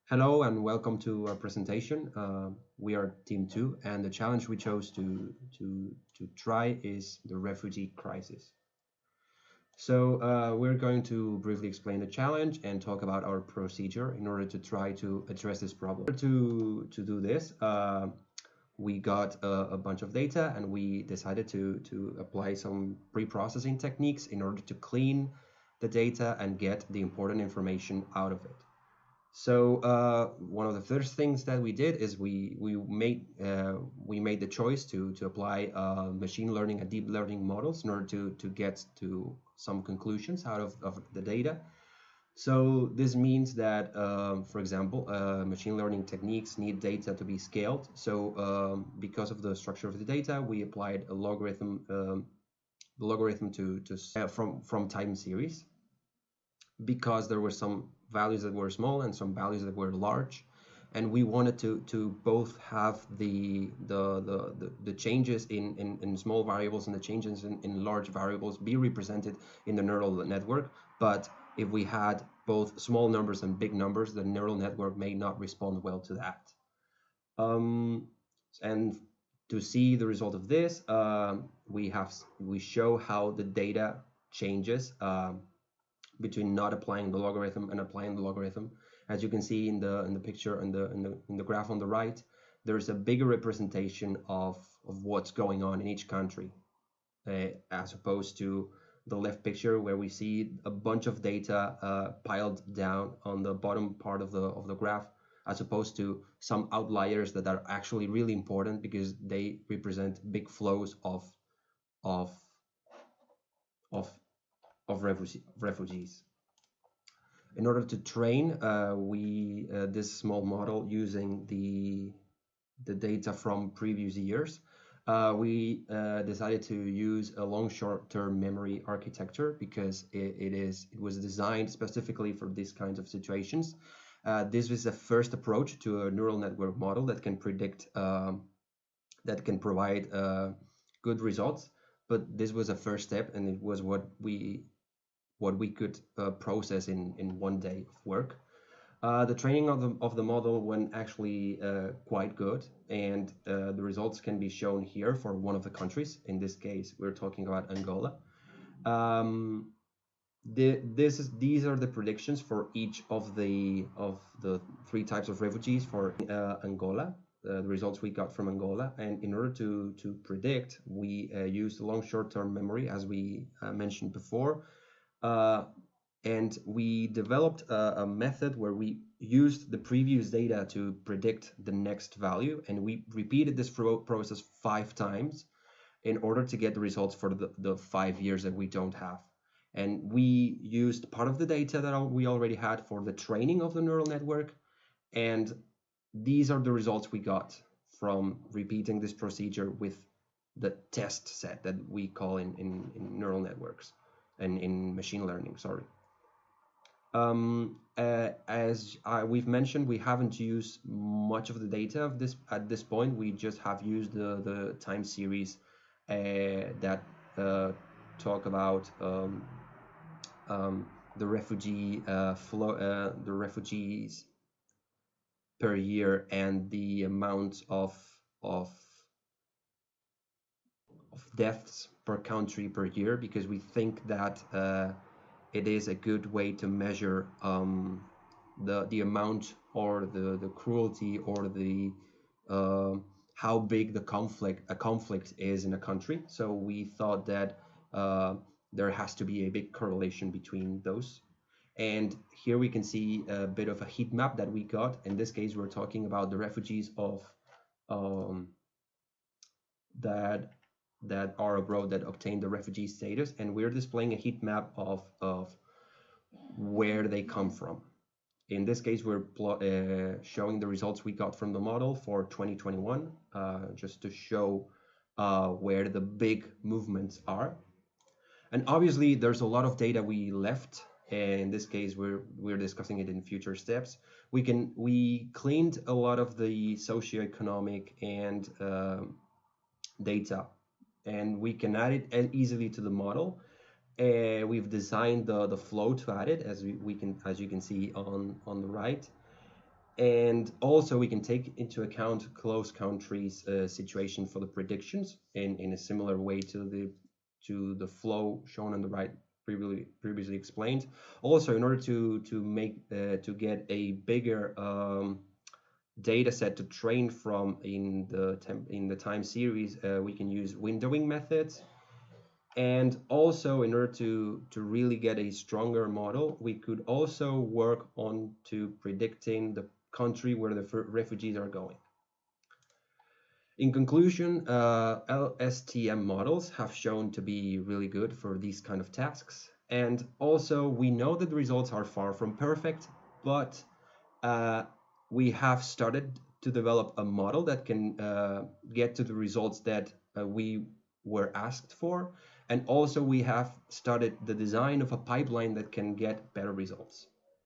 Hello and welcome to our presentation. We are Team 2 and the challenge we chose to try is the refugee crisis. So we're going to briefly explain the challenge and talk about our procedure in order to try to address this problem. To do this, we got a bunch of data and we decided to apply some pre-processing techniques in order to clean the data and get the important information out of it. So one of the first things that we did is we made the choice to apply machine learning and deep learning models in order to get to some conclusions out of the data. So this means that, for example, machine learning techniques need data to be scaled. So because of the structure of the data, we applied a logarithm, the logarithm from time series, because there were some values that were small and some values that were large, and we wanted to both have the changes in small variables and the changes in large variables be represented in the neural network. But if we had both small numbers and big numbers, the neural network may not respond well to that. And to see the result of this, we show how the data changes between not applying the logarithm and applying the logarithm. As you can see in the picture in the graph on the right, there's a bigger representation of what's going on in each country, as opposed to the left picture where we see a bunch of data piled down on the bottom part of the graph, as opposed to some outliers that are actually really important because they represent big flows of of refugees. In order to train this small model using the data from previous years, we decided to use a long short-term memory architecture because it was designed specifically for these kinds of situations. This was the first approach to a neural network model that can predict, that can provide good results. But this was a first step, and it was what we could process in one day of work. The training of the model went actually quite good, and the results can be shown here for one of the countries. In this case, we're talking about Angola. These are the predictions for each of the three types of refugees for Angola. The results we got from Angola, and in order to predict, we used long short-term memory, as we mentioned before. And we developed a method where we used the previous data to predict the next value, and we repeated this process 5 times in order to get the results for the 5 years that we don't have. And we used part of the data that we already had for the training of the neural network, and these are the results we got from repeating this procedure with the test set that we call in neural networks and in machine learning, sorry. As we've mentioned, we haven't used much of the data of this at this point. We just have used the time series that talk about the refugee flow, the refugees per year, and the amount of deaths per country per year, because we think that it is a good way to measure the amount or the cruelty or the how big the conflict is in a country. So we thought that there has to be a big correlation between those. And here we can see a bit of a heat map that we got. In this case, we're talking about the refugees of that are abroad, that obtain the refugee status, and we're displaying a heat map of where they come from. In this case, we're showing the results we got from the model for 2021, just to show where the big movements are. And obviously, there's a lot of data we left. In this case, we're discussing it in future steps. We cleaned a lot of the socioeconomic and data, and we can add it easily to the model. We've designed the flow to add it, as you can see on the right. And also we can take into account close countries situation for the predictions in a similar way to the flow shown on the right, previously explained. Also, in order to get a bigger data set to train from in the time series, we can use windowing methods. And also, in order to really get a stronger model, we could also work on to predicting the country where the refugees are going. In conclusion, LSTM models have shown to be really good for these kind of tasks. And also, we know that the results are far from perfect, but we have started to develop a model that can get to the results that we were asked for. And also, we have started the design of a pipeline that can get better results.